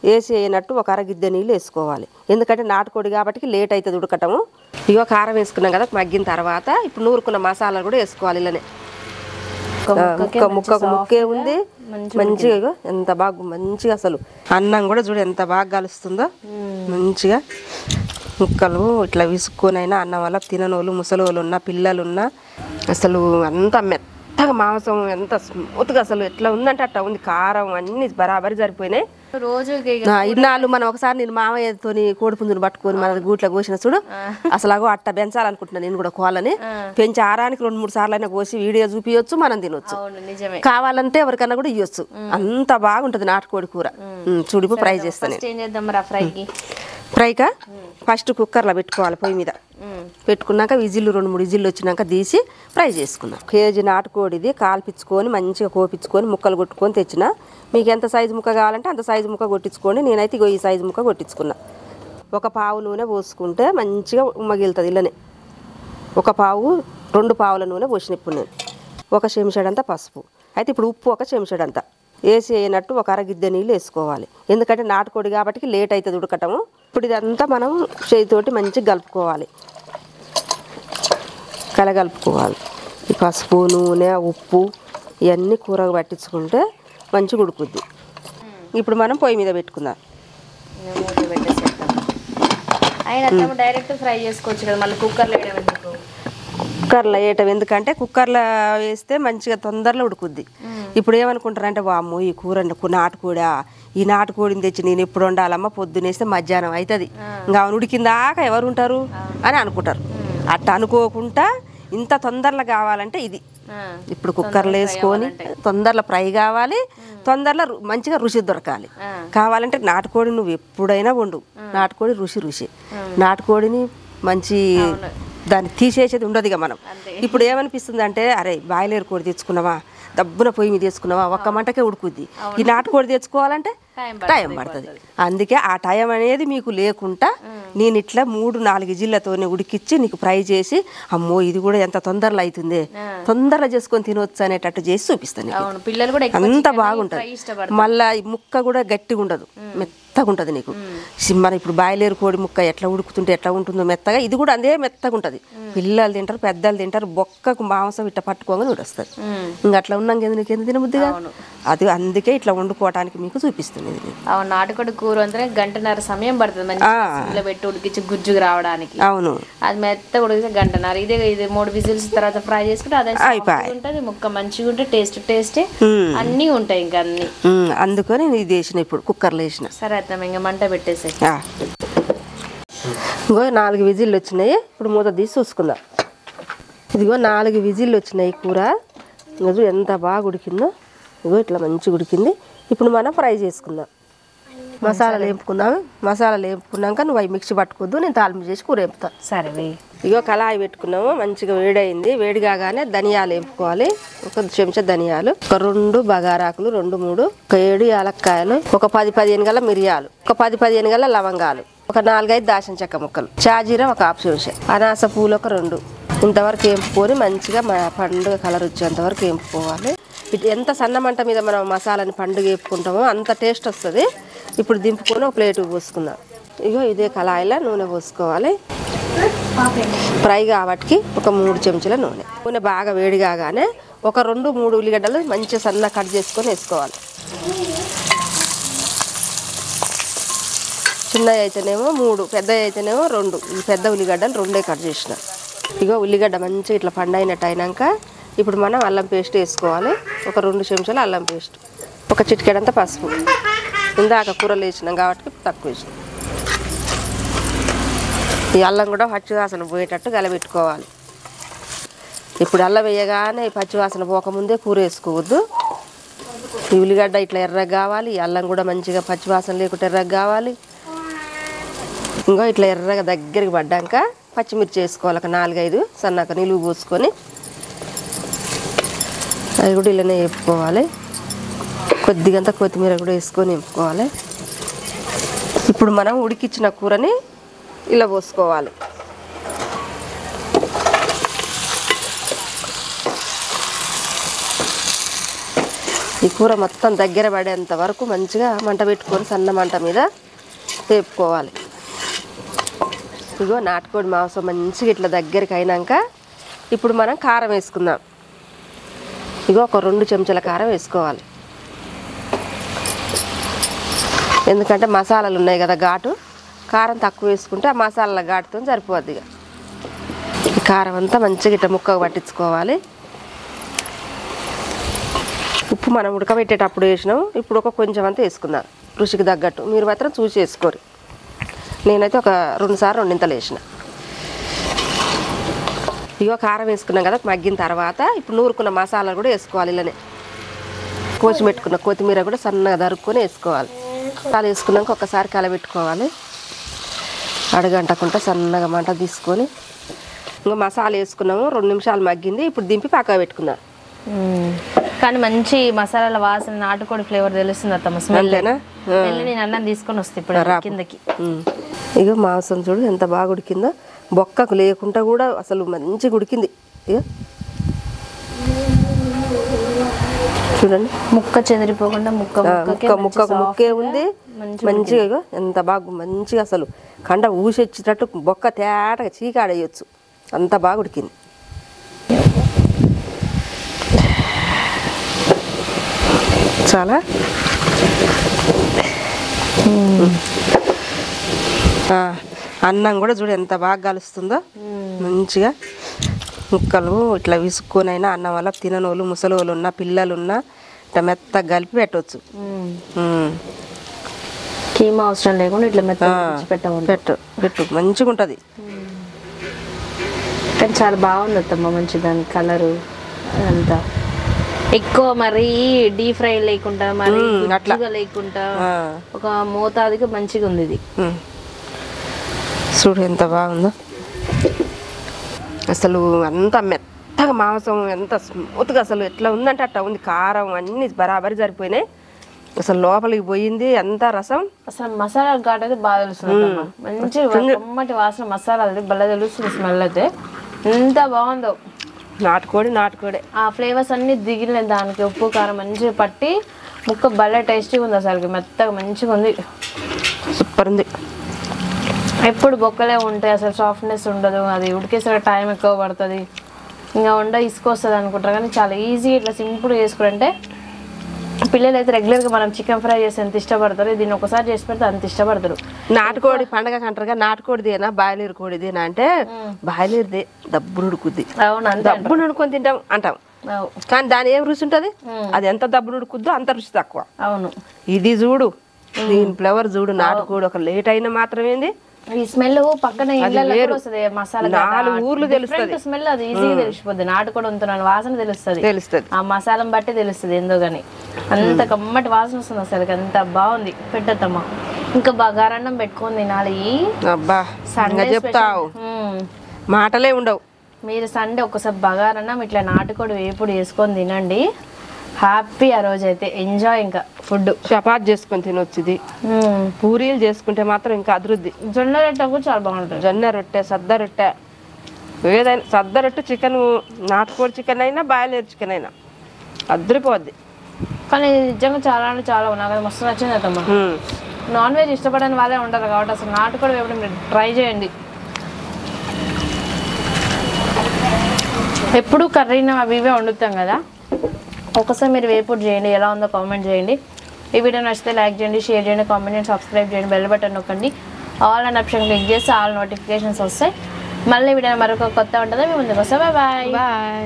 వేసి వేయనట్టు ఒక అరగిద్దె నీళ్ళు వేసుకోవాలి. ఎందుకంటే నాటుకోడి కాబట్టి లేట్ అవుతుంది ఉడకటము. ఇగో కారం వేసుకున్నాం కదా, మగ్గిన తర్వాత ఇప్పుడు నూరుకున్న మసాలా కూడా వేసుకోవాలి. ఇలానే ముక్కే ఉంది మంచిగా. ఎంత బాగా మంచిగా అసలు అన్నం కూడా చూడు ఎంత బాగా కలుస్తుందో. మంచిగా ముక్కలు ఇట్లా విసుక్కొని అయినా అన్నం వల్ల తిననోళ్ళు ముసలోళ్ళు ఉన్నా పిల్లలున్నా అసలు అంత మెత్తగా మాంసం ఎంత స్మూత్గా అసలు ఎట్లా ఉందంటే అట్లా ఉంది. కారం అన్ని బరాబరి సరిపోయినాయి. రోజు ఇన్నాళ్ళు మనం ఒకసారి నేను మామయ్యతో కోడిపుంజుని పట్టుకొని మన గూట్లో కోసిన చూడు అసలు అగో అట్ట పెంచాలనుకుంటున్నాను నేను కూడా. కోళ్ళని పెంచి ఆరానికి 2-3 సార్లు అయినా కోసి వీడియో చూపించచ్చు, మనం తినొచ్చు. కావాలంటే ఎవరికన్నా కూడా ఇవ్వచ్చు. అంత బాగుంటది నాటుకోడి కూర. చూడిపు ఫ్రై చేస్తాను. ఫ్రైకా ఫస్ట్ కుక్కర్లో పెట్టుకోవాలి. పొయ్యి మీద పెట్టుకున్నాక విజిల్లు 2-3 విజిల్లు వచ్చినాక తీసి ఫ్రై చేసుకున్నాం. కేజీ నాటుకోడిది కాల్పించుకొని మంచిగా కోపించుకొని ముక్కలు కొట్టుకొని తెచ్చిన. మీకు ఎంత సైజు ముక్క కావాలంటే అంత సైజు ముక్క కొట్టించుకోండి. నేనైతే ఈ సైజు ముక్క కొట్టించుకున్నా. ఒక పావు నూనె పోసుకుంటే మంచిగా ఉమ్మగిలుతుంది. ఇలానే 2 పావుల నూనె పోసిన. ఇప్పుడు నేను 1 చెంచాడంతా పసుపు, అయితే ఇప్పుడు ఉప్పు 1 చెంచాడంతా వేసి వేయనట్టు ఒక అరగిద్దె నీళ్ళు వేసుకోవాలి. ఎందుకంటే నాటుకోడి కాబట్టి లేట్ అవుతుంది ఉడకటము. ఇప్పుడు ఇదంతా మనం చేతితోటి మంచిగా కలుపుకోవాలి. కలగలుపుకోవాలి. ఈ పసుపు నూనె ఉప్పు ఇవన్నీ కూరకు పట్టించుకుంటే మంచిగా ఉడుకుద్ది. ఇప్పుడు మనం పొయ్యి మీద పెట్టుకుందాం. డైరెక్ట్ ఫ్రై చేసుకోవచ్చు కదా, మళ్ళీ కుక్కర్లో వేయటం ఎందుకంటే కుక్కర్లో వేస్తే మంచిగా తొందరలో ఉడుకుద్ది. ఇప్పుడు ఏమనుకుంటారంటే వామ్మో ఈ కూర నాటుకోడా, ఈ నాటుకోడిని తెచ్చి నేను ఎప్పుడు వండాలమ్మా, పొద్దునేస్తే మధ్యాహ్నం అవుతుంది, ఇంకా ఉడికిందాకా ఎవరు ఉంటారు అని అనుకుంటారు. అట్లా అనుకోకుండా ఇంత తొందరలో కావాలంటే ఇది ఇప్పుడు కుక్కర్లో వేసుకొని తొందరలో ఫ్రై కావాలి, తొందరలో మంచిగా రుచి దొరకాలి. కావాలంటే నాటుకోడి నువ్వు ఎప్పుడైనా వండు, నాటుకోడి రుచి. నాటుకోడిని మంచి దాన్ని తీసేసేది ఉండదు ఇక మనం. ఇప్పుడు ఏమనిపిస్తుంది అంటే అరే బాయిలర్ కోడి తెచ్చుకున్నావా, దబ్బున పొయ్యి మీద తెచ్చుకున్నావా, 1 మంటకే ఉడుకుద్ది. ఈ నాటుకోడి తెచ్చుకోవాలంటే టైం పడుతుంది. అందుకే ఆ టైం అనేది మీకు లేకుండా నేను ఇట్లా 3-4 విజిల్లతో ఉడికిచ్చి నీకు ఫ్రై చేసి అమ్మో ఇది కూడా ఎంత తొందరలో అవుతుంది, తొందరలో చేసుకొని తినవచ్చు అనేటట్టు చేసి చూపిస్తాను. అంత బాగుంటుంది. మళ్ళీ ముక్క కూడా గట్టిగా ఉండదు, మెత్తగా ఉంటుంది నీకు. మన ఇప్పుడు బాయిలేరు కోడి ముక్క ఎట్లా ఉడుకుతుంటే ఎట్లా ఉంటుందో మెత్తగా, ఇది కూడా అదే మెత్తగా ఉంటుంది. పిల్లలు తింటారు, పెద్దలు తింటారు. బొక్కకు మాంసం ఇట్లా పట్టుకోగా నూడొస్తుంది. ఇంకా అట్లా ఉన్నాం ఎందుకు తినబుద్దిగా. అది అందుకే ఇట్లా వండుకోవడానికి మీకు చూపిస్తుంది. నాటుకోడి కూర అంటే 1.5 సమయం పడుతుంది పెట్టి ఉడికించి గుజ్జుకు రావడానికి. అవును, అది మెత్తగా ఉడికితే 1.5. ఇది 3 విజిల్స్ తర్వాత ఫ్రై చేసుకుంటే అదే ఉంటుంది. ముక్క మంచిగా ఉంటే టేస్ట్ అన్నీ ఉంటాయి. ఇంకా అన్ని అందుకని ఇది వేసిన, ఇప్పుడు కుక్కర్లో వేసిన. సరే అర్థం, ఇంకా మంట పెట్టేసి. ఇంకో 4 విజిల్లు వచ్చినాయి. ఇప్పుడు మూత తీసి చూసుకుందాం. ఇదిగో 4 విజిల్లు వచ్చినాయి. కూర ఇంకో ఎంత బాగా ఉడికిందో. ఇగో ఇట్లా మంచిగా ఉడికింది. ఇప్పుడు మనం ఫ్రై చేసుకుందాం. మసాలాలు వేపుకుందాం. మసాలాలు వేపుకున్నాక నువ్వు అవి మిక్సీ పట్టుకోద్దు, నేను తాలింపు చేసి కూర వేపుతాను. సరే. ఇగో కళాయి పెట్టుకున్నాము, మంచిగా వేడైంది. వేడి కాగానే ధనియాలు వేపుకోవాలి. 1 చెంచా ధనియాలు, 2 బగారాకులు, 2-3, 7 యాలక్కాయలు, 10-15 గల మిరియాలు, 10-15 గల లవంగాలు, 4-5 దాల్చిన చెక్క ముక్కలు, చాజీరా 1 హాఫ్ చెంచా, అనాస పూలు 2. ఇంతవరకు వేపుకొని మంచిగా పండుగ కలర్ వచ్చేంతవరకు వేపుకోవాలి. ఎంత సన్న మంట మీద మనం మసాలాని పండుగ వేపుకుంటామో అంత టేస్ట్ వస్తుంది. ఇప్పుడు దింపుకొని ఒక ప్లేటు పోసుకుందాం. ఇగో ఇదే కళాయిలో నూనె పోసుకోవాలి. ఫ్రై కాబట్టి 3 చెంచాల నూనె బాగా వేడి కాగానే 2-3 ఉల్లిగడ్డలు మంచిగా సన్న కట్ చేసుకొని వేసుకోవాలి. చిన్నవి అయితేనేమో 3, పెద్దవి అయితేనేమో 2. ఈ పెద్ద ఉల్లిగడ్డలు 2 కట్ చేసిన. ఇగో ఉల్లిగడ్డ మంచిగా ఇట్లా పండైనట్టు అయినాక ఇప్పుడు మనం అల్లం పేస్ట్ వేసుకోవాలి. 2 చెంచాల అల్లం పేస్ట్, 1 చిటికెడంతా పసుపు. ఇందాక కూరలు వేసినాం కాబట్టి తక్కువ వేసినాం. ఈ అల్లం కూడా పచ్చివాసన పోయేటట్టు గలబెట్టుకోవాలి. ఇప్పుడు అల్లం వేయగానే పచ్చివాసన పోకముందే కూర వేసుకోవద్దు. ఈ ఉల్లిగడ్డ ఇట్లా ఎర్రగా కావాలి, ఈ అల్లం కూడా మంచిగా పచ్చివాసన లేకుండా ఎర్రగా కావాలి. ఇంకో ఇట్లా ఎర్రగా దగ్గరికి పడ్డాక పచ్చిమిర్చి వేసుకోవాలి. 4-5 సన్నగా నిలువు పోసుకొని అవి కూడా ఇలానే వేపుకోవాలి. కొద్దిగంత కొత్తిమీర కూడా వేసుకొని వేపుకోవాలి. ఇప్పుడు మనం ఉడికిచ్చిన కూరని ఇలా పోసుకోవాలి. ఈ కూర మొత్తం దగ్గర పడేంత వరకు మంచిగా మంట పెట్టుకొని సన్న మంట మీద వేపుకోవాలి. ఇగో నాటుకోడి మాంసం మంచిగా ఇట్లా దగ్గరికి అయినాక ఇప్పుడు మనం కారం వేసుకుందాం. ఇగో ఒక 2 చెంచాల కారం వేసుకోవాలి. ఎందుకంటే మసాలాలు ఉన్నాయి కదా ఘాటు, కారం తక్కువ వేసుకుంటే ఆ మసాలాల ఘాటుతో సరిపోద్ది. ఇక ఈ కారం అంతా మంచిగా ఇట్లా ముక్కకు పట్టించుకోవాలి. ఉప్పు మనం ఉడకబెట్టేటప్పుడు వేసినాం, ఇప్పుడు ఒక కొంచెం అంతా వేసుకుందాం రుచికి తగ్గట్టు. మీరు మాత్రం చూసి వేసుకోరు. నేనైతే ఒక 2 సార్లు 2 ఇంతలు వేసిన. ఇగో కారం వేసుకున్నాం కదా, మగ్గిన తర్వాత ఇప్పుడు నూరుకున్న మసాలాలు కూడా వేసుకోవాలి. ఇలానే కోసి పెట్టుకున్న కొత్తిమీర కూడా సన్నగా దరుక్కొని వేసుకోవాలి. అలా వేసుకున్నాక ఒకసారి కలబెట్టుకోవాలి. అడగంటకుంటే సన్నగా మంట తీసుకొని ఇంకా మసాలా వేసుకున్నాము. 2 నిమిషాలు మగ్గింది. ఇప్పుడు దింపి పక్కన పెట్టుకుందాం. కానీ మంచి మసాలాల వాసన, నాటుకోడి ఫ్లేవర్ తెలుస్తుంది అత్తమ్మ. స్మెల్ నేను అన్నం తీసుకొని వస్తే ఇప్పుడు కిందకి. ఇక మాంసం చూడు ఎంత బాగా ఉడికిందో, బొక్కకు లేకుండా కూడా అసలు మంచిగా ఉడికింది. ఇక చూడండి, ముక్క చెదిరిపోకుండా ముక్కకు ముక్కే ఉంది మంచిగా. ఇగో ఎంత బాగా మంచిగా అసలు కండ ఊసొచ్చేటట్టు బొక్క తేటగా చీకాడేయచ్చు, అంత బాగా ఉడికింది. చాలా అన్నం కూడా చూడు ఎంత బాగా కలుస్తుందో మంచిగా. ముక్కలు ఇట్లా విసుక్కొనైనా అన్నం వల్ల తిననోళ్ళు, ముసలోళ్ళు ఉన్న పిల్లలు ఉన్న ఇట్లా మెత్తగా కలిపి పెట్టవచ్చు. కీమా అవసరం లేకుండా ఇట్లా పెట్టు మంచిగా ఉంటుంది. కానీ చాలా బాగుంది అత్తమ్మ, మంచి దాని కలరు అంతా. ఎక్కువ మరి డీప్ ఫ్రై లేకుండా మరి అట్లా లేకుండా ఒక మోతాదుగా మంచిగా ఉంది ఇది. చూడు ఎంత బాగుందో అసలు, అంత మెత్తగా మాంసం ఎంత స్మూత్గా అసలు ఎట్లా ఉందంటే అట్లా ఉంది. కారం అన్ని బరాబరి సరిపోయినాయి. అసలు లోపలికి పోయింది అంత రసం. అసలు మసాలా ఘాట్ అయితే బాగా తెలుస్తుంది, మంచి కమ్మటి వాసన మసాలా బల్ల తెలుస్తుంది. స్మెల్ అయితే ఎంత బాగుందో. నాటుకోడి ఆ ఫ్లేవర్స్ అన్ని దిగినాయి దానికి. ఉప్పు కారం మంచిగా పట్టి ముక్క భలే టేస్టీగా ఉంది. అసలు మెత్తగా మంచిగా ఉంది, సూపర్ ఉంది. ఎప్పుడు బొక్కలే ఉంటాయి, అసలు సాఫ్ట్నెస్ ఉండదు. అది ఉడికేసరికి టైం ఎక్కువ పడుతుంది, ఇంకా ఇసుకొస్తుంది అనుకుంటారు. కానీ చాలా ఈజీ ఇట్లా సింపుల్గా చేసుకుంటే పిల్లలు అయితే రెగ్యులర్గా మనం చికెన్ ఫ్రై చేసి ఎంత ఇష్టపడతారు, దీన్ని ఒకసారి చేసి పెడితే అంత ఇష్టపడతారు. నాటుకోడి పండగ అంటారుగా, నాటుకోడిదేనా బాయిలర్ కోడిదేనా అంటే బాయిలర్దే దబ్బును ఉడుకుద్ది. అవును, దబ్బును ఉడుకొని తింటాం అంటాం, కానీ దాని ఏం రుచి ఉంటుంది, అది ఎంత దబ్బును ఉడుకుద్దో అంత రుచి తక్కువ. అవును, ఇది చూడు దీని ఫ్లేవర్ చూడు. నాటుకోడి ఒక లేట్ అయినా మాత్రమేంది ఈ స్మెల్ పక్కన వస్తుంది. మసాలా 4 ఊర్లు తెలుస్తుంది స్మెల్, అది ఈజీగా తెలిసిపోద్ది. నాటుకోడి ఉంటున్నాను వాసన తెలుస్తుంది, ఆ మసాలా బట్టి తెలుస్తుంది ఏందో గానీ. అంత కమ్మటి వాసన వస్తుంది అసలు, అంత బాగుంది. పెట్టద్దమ్మా, ఇంకా బగారన్నం పెట్టుకొని తినాలి. సండే చెప్తావు, మాటలే ఉండవు. మీరు సండే ఒకసారి బగారన్నం ఇట్లా నాటుకోడి వేపుడు వేసుకొని తినండి, హ్యాపీ. ఆ రోజు అయితే ఎంజాయ్. ఇంకా ఫుడ్ చపాతి చేసుకొని తినొచ్చు, ఇది పూరీలు చేసుకుంటే మాత్రం ఇంకా అభివృద్ధి. జొన్న రొట్టె కూడా చాలా బాగుంటుంది. జొన్న రొట్టె, సద్ద రొట్టె, ఏదైనా సద్ద రొట్టె, చికెన్, నాటుకోడి చికెన్ అయినా బాయిలర్ చికెన్ అయినా అదిరిపోద్ది. కానీ నిజంగా చాలా అంటే చాలా నాకు మస్తు నచ్చింది అత్తమ్మ. నాన్ వెజ్ ఇష్టపడని వాళ్ళే ఉంటారు కాబట్టి అసలు నాటుకోడి వేపుడు మీరు ట్రై చేయండి. ఎప్పుడు కర్రీని అవి ఇవే వండుతాం కదా, ఒకసారి మీరు వేపుడు చేయండి, ఎలా ఉందో కామెంట్ చేయండి. ఈ వీడియో నచ్చితే లైక్ చేయండి, షేర్ చేయండి, కామెంట్ చేయండి, సబ్స్క్రైబ్ చేయండి, బెల్ బటన్ నొక్కండి. ఆల్ అండ్ ఆప్షన్ క్లిక్ చేస్తే ఆల్ నోటిఫికేషన్స్ వస్తాయి. మళ్ళీ వీడియో మరొక కొత్త ఉంటుంది మీ ముందుకు వస్తాయి. Bye bye.